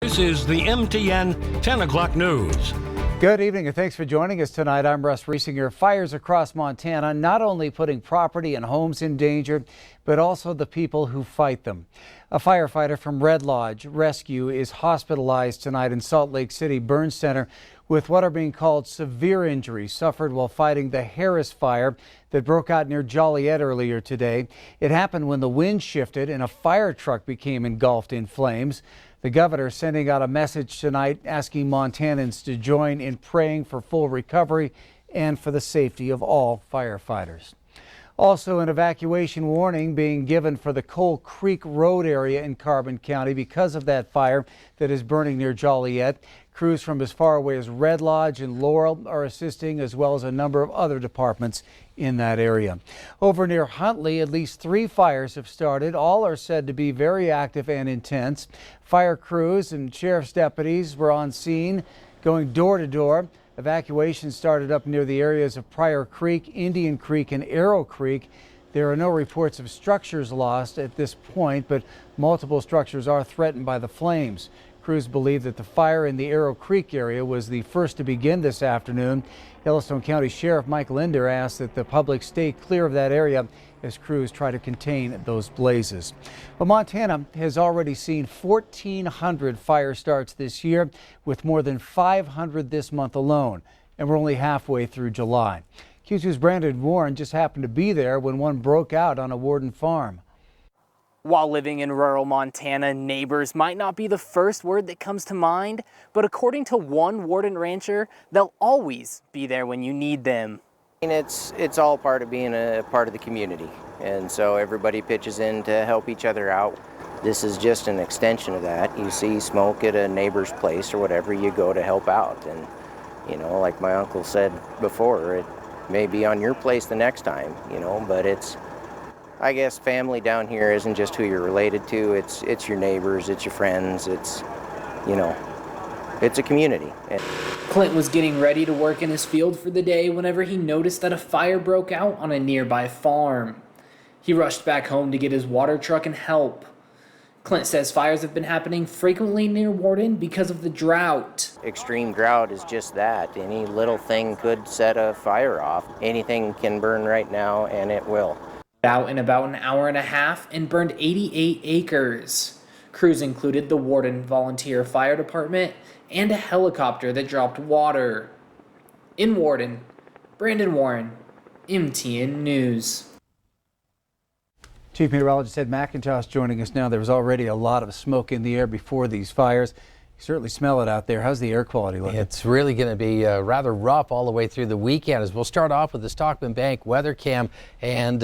This is the MTN 10 o'clock news. Good evening and thanks for joining us tonight. I'm Russ Riesinger. Fires across Montana not only putting property and homes in danger, but also the people who fight them. A firefighter from Red Lodge Rescue is hospitalized tonight in Salt Lake City Burn Center with what are being called severe injuries suffered while fighting the Harris fire that broke out near Joliet earlier today. It happened when the wind shifted and a fire truck became engulfed in flames. The governor sending out a message tonight asking Montanans to join in praying for full recovery and for the safety of all firefighters. Also, an evacuation warning being given for the Coal Creek Road area in Carbon County because of that fire that is burning near Joliet. Crews from as far away as Red Lodge and Laurel are assisting, as well as a number of other departments in that area. Over near Huntley, at least 3 fires have started. All are said to be very active and intense. Fire crews and sheriff's deputies were on scene, going door to door. Evacuation started up near the areas of Pryor Creek, Indian Creek, and Arrow Creek. There are no reports of structures lost at this point, but multiple structures are threatened by the flames. Crews believe that the fire in the Arrow Creek area was the first to begin this afternoon. Yellowstone County Sheriff Mike Linder asked that the public stay clear of that area as crews try to contain those blazes. But Montana has already seen 1,400 fire starts this year, with more than 500 this month alone, and we're only halfway through July. Q2's Brandon Warren just happened to be there when one broke out on a Warden farm. While living in rural Montana, neighbors might not be the first word that comes to mind, but according to one Warden rancher, they'll always be there when you need them. It's all part of being a part of the community, and so everybody pitches in to help each other out. This is just an extension of that. You see smoke at a neighbor's place or whatever, you go to help out. And you know, like my uncle said before, it may be on your place the next time, you know, but it's, I guess family down here isn't just who you're related to, it's your neighbors, it's your friends, it's, you know, it's a community. Clint was getting ready to work in his field for the day whenever he noticed that a fire broke out on a nearby farm. He rushed back home to get his water truck and help. Clint says fires have been happening frequently near Warden because of the drought. Extreme drought is just that. Any little thing could set a fire off. Anything can burn right now, and it will. Out in about an hour and a half and burned 88 acres. Crews included the Warden Volunteer Fire Department and a helicopter that dropped water. In Warden, Brandon Warren, MTN News. Chief Meteorologist Ed McIntosh joining us now. There was already a lot of smoke in the air before these fires. You certainly smell it out there. How's the air quality looking? It's really going to be rather rough all the way through the weekend. As we'll start off with the Stockman Bank weather cam. And,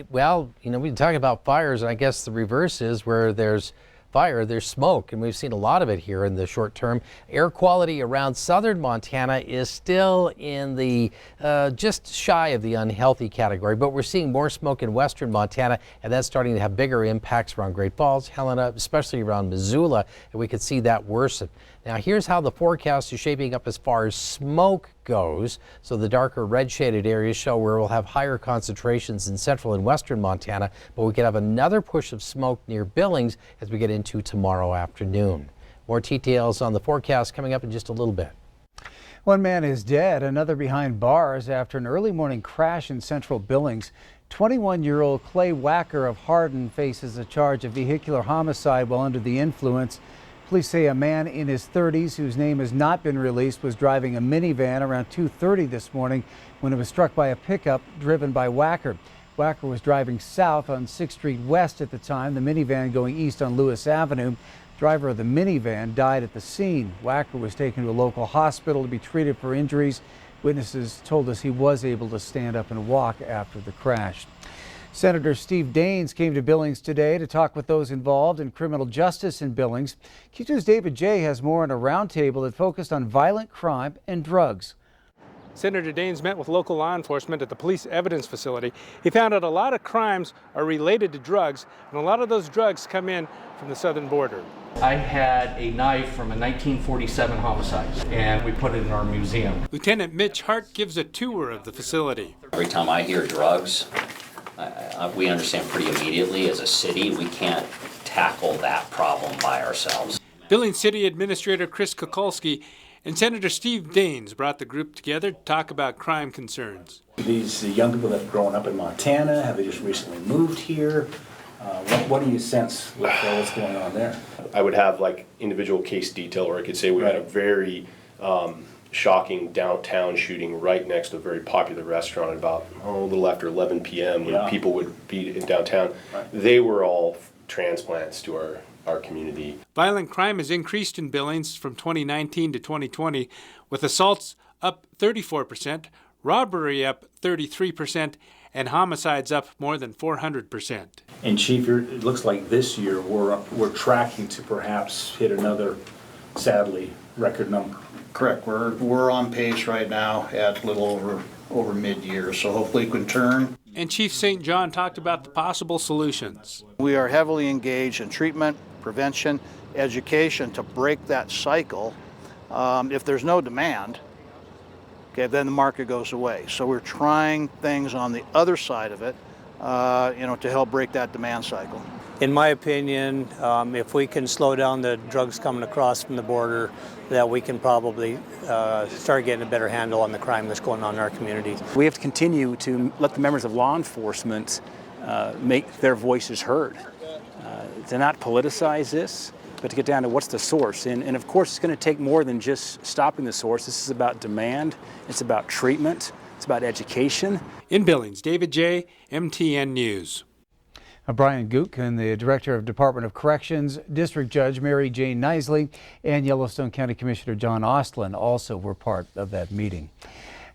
well, you know, we talk about fires, and I guess the reverse is where there's fire, there's smoke, and we've seen a lot of it here in the short term. Air quality around southern Montana is still in the just shy of the unhealthy category, but we're seeing more smoke in western Montana, and that's starting to have bigger impacts around Great Falls, Helena, especially around Missoula, and we could see that worsen. Now here's how the forecast is shaping up as far as smoke goes. So the darker red shaded areas show where we'll have higher concentrations in central and western Montana, but we could have another push of smoke near Billings as we get into tomorrow afternoon. More details on the forecast coming up in just a little bit. One man is dead, another behind bars after an early morning crash in central Billings. 21-year-old Clay Wacker of Hardin faces a charge of vehicular homicide while under the influence. Police say a man in his 30s, whose name has not been released, was driving a minivan around 2:30 this morning when it was struck by a pickup driven by Wacker. Wacker was driving south on 6th Street West at the time, the minivan going east on Lewis Avenue. Driver of the minivan died at the scene. Wacker was taken to a local hospital to be treated for injuries. Witnesses told us he was able to stand up and walk after the crash. Senator Steve Daines came to Billings today to talk with those involved in criminal justice in Billings. Q2's David Jay has more on a roundtable that focused on violent crime and drugs. Senator Daines met with local law enforcement at the police evidence facility. He found out a lot of crimes are related to drugs, and a lot of those drugs come in from the southern border. I had a knife from a 1947 homicide, and we put it in our museum. Lieutenant Mitch Hart gives a tour of the facility. Every time I hear drugs, we understand pretty immediately as a city we can't tackle that problem by ourselves. Billings City Administrator Chris Kukulski and Senator Steve Daines brought the group together to talk about crime concerns. These young people that have grown up in Montana, have they just recently moved here? What do you sense with what's going on there? I would have like individual case detail, or I could say we had a very shocking downtown shooting right next to a very popular restaurant at about a little after 11 p.m. when people would be in downtown. They were all transplants to our community. Violent crime has increased in Billings from 2019 to 2020, with assaults up 34%, robbery up 33%, and homicides up more than 400%. And Chief, it looks like this year we're tracking to perhaps hit another, sadly, record number. Correct. We're on pace right now at a little over mid-year, so hopefully we can turn. And Chief St. John talked about the possible solutions. We are heavily engaged in treatment, prevention, education to break that cycle. If there's no demand, okay, then the market goes away. So we're trying things on the other side of it, to help break that demand cycle. In my opinion, if we can slow down the drugs coming across from the border, that we can probably start getting a better handle on the crime that's going on in our communities. We have to continue to let the members of law enforcement make their voices heard, to not politicize this, but to get down to what's the source. And of course, it's going to take more than just stopping the source. This is about demand, it's about treatment, it's about education. In Billings, David J., MTN News. Brian Gook and the Director of Department of Corrections, District Judge Mary Jane Nisley, and Yellowstone County Commissioner John Ostlund also were part of that meeting.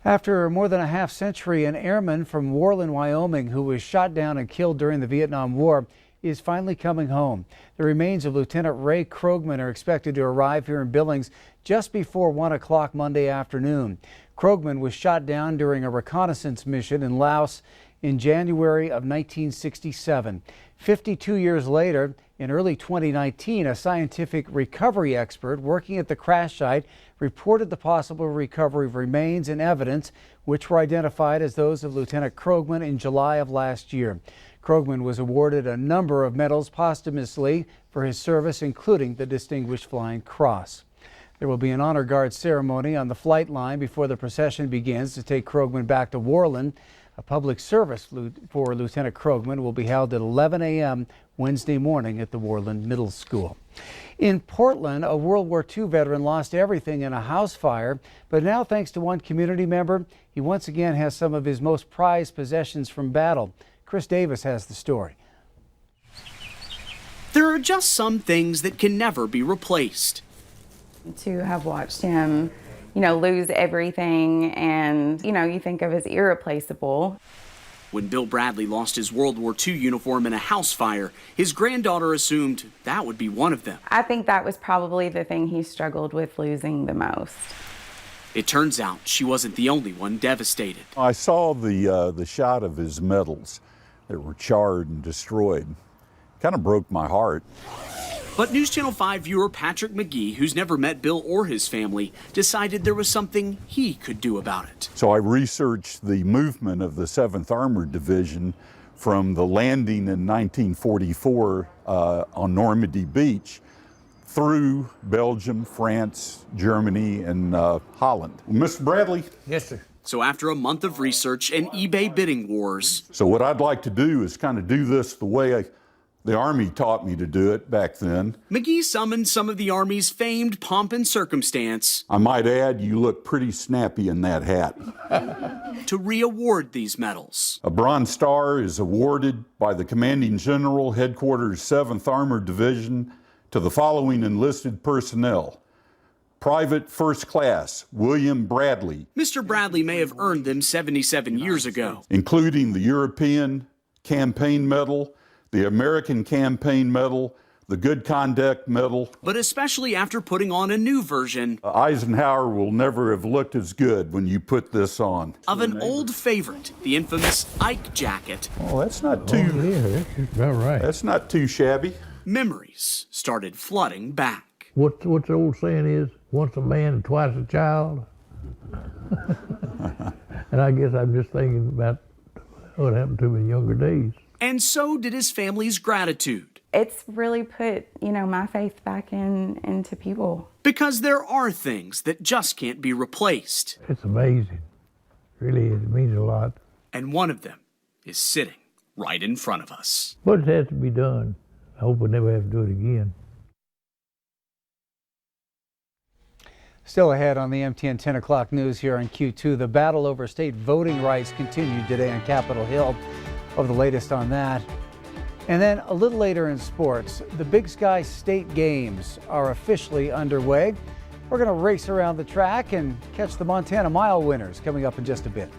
After more than a half century, an airman from Worland, Wyoming, who was shot down and killed during the Vietnam War, is finally coming home. The remains of Lieutenant Ray Krogman are expected to arrive here in Billings just before 1 o'clock Monday afternoon. Krogman was shot down during a reconnaissance mission in Laos in January of 1967. 52 years later, in early 2019, a scientific recovery expert working at the crash site reported the possible recovery of remains and evidence which were identified as those of Lieutenant Krogman in July of last year. Krogman was awarded a number of medals posthumously for his service, including the Distinguished Flying Cross. There will be an honor guard ceremony on the flight line before the procession begins to take Krogman back to Worland. A public service for Lieutenant Krogman will be held at 11 a.m. Wednesday morning at the Worland Middle School. In Portland, a World War II veteran lost everything in a house fire, but now thanks to one community member, he once again has some of his most prized possessions from battle. Chris Davis has the story. There are just some things that can never be replaced. To have watched him, lose everything and, you think of as irreplaceable. When Bill Bradley lost his World War II uniform in a house fire, his granddaughter assumed that would be one of them. I think that was probably the thing he struggled with losing the most. It turns out she wasn't the only one devastated. I saw the shot of his medals that were charred and destroyed. Kind of broke my heart. But News Channel 5 viewer Patrick McGee, who's never met Bill or his family, decided there was something he could do about it. So I researched the movement of the 7th Armored Division from the landing in 1944 on Normandy Beach through Belgium, France, Germany, and Holland. Mr. Bradley? Yes, sir. So after a month of research and eBay bidding wars... So what I'd like to do is kind of do this the way the Army taught me to do it back then. McGee summoned some of the Army's famed pomp and circumstance. I might add, you look pretty snappy in that hat. To re-award these medals. A Bronze Star is awarded by the Commanding General, Headquarters 7th Armored Division, to the following enlisted personnel. Private First Class William Bradley. Mr. Bradley may have earned them 77 years ago. Including the European Campaign Medal, the American Campaign Medal, the Good Conduct Medal. But especially after putting on a new version. Eisenhower will never have looked as good when you put this on. Of an old favorite, the infamous Ike jacket. Oh, that's not too... yeah, that's about right. That's not too shabby. Memories started flooding back. What the old saying is, once a man, twice a child. And I guess I'm just thinking about what happened to me in younger days. And so did his family's gratitude. It's really put, my faith back into people. Because there are things that just can't be replaced. It's amazing. Really, it means a lot. And one of them is sitting right in front of us. But it has to be done. I hope we never have to do it again. Still ahead on the MTN 10 o'clock news here on Q2. The battle over state voting rights continued today on Capitol Hill. Of the latest on that. And then a little later in sports, the Big Sky State Games are officially underway. We're going to race around the track and catch the Montana Mile winners coming up in just a bit.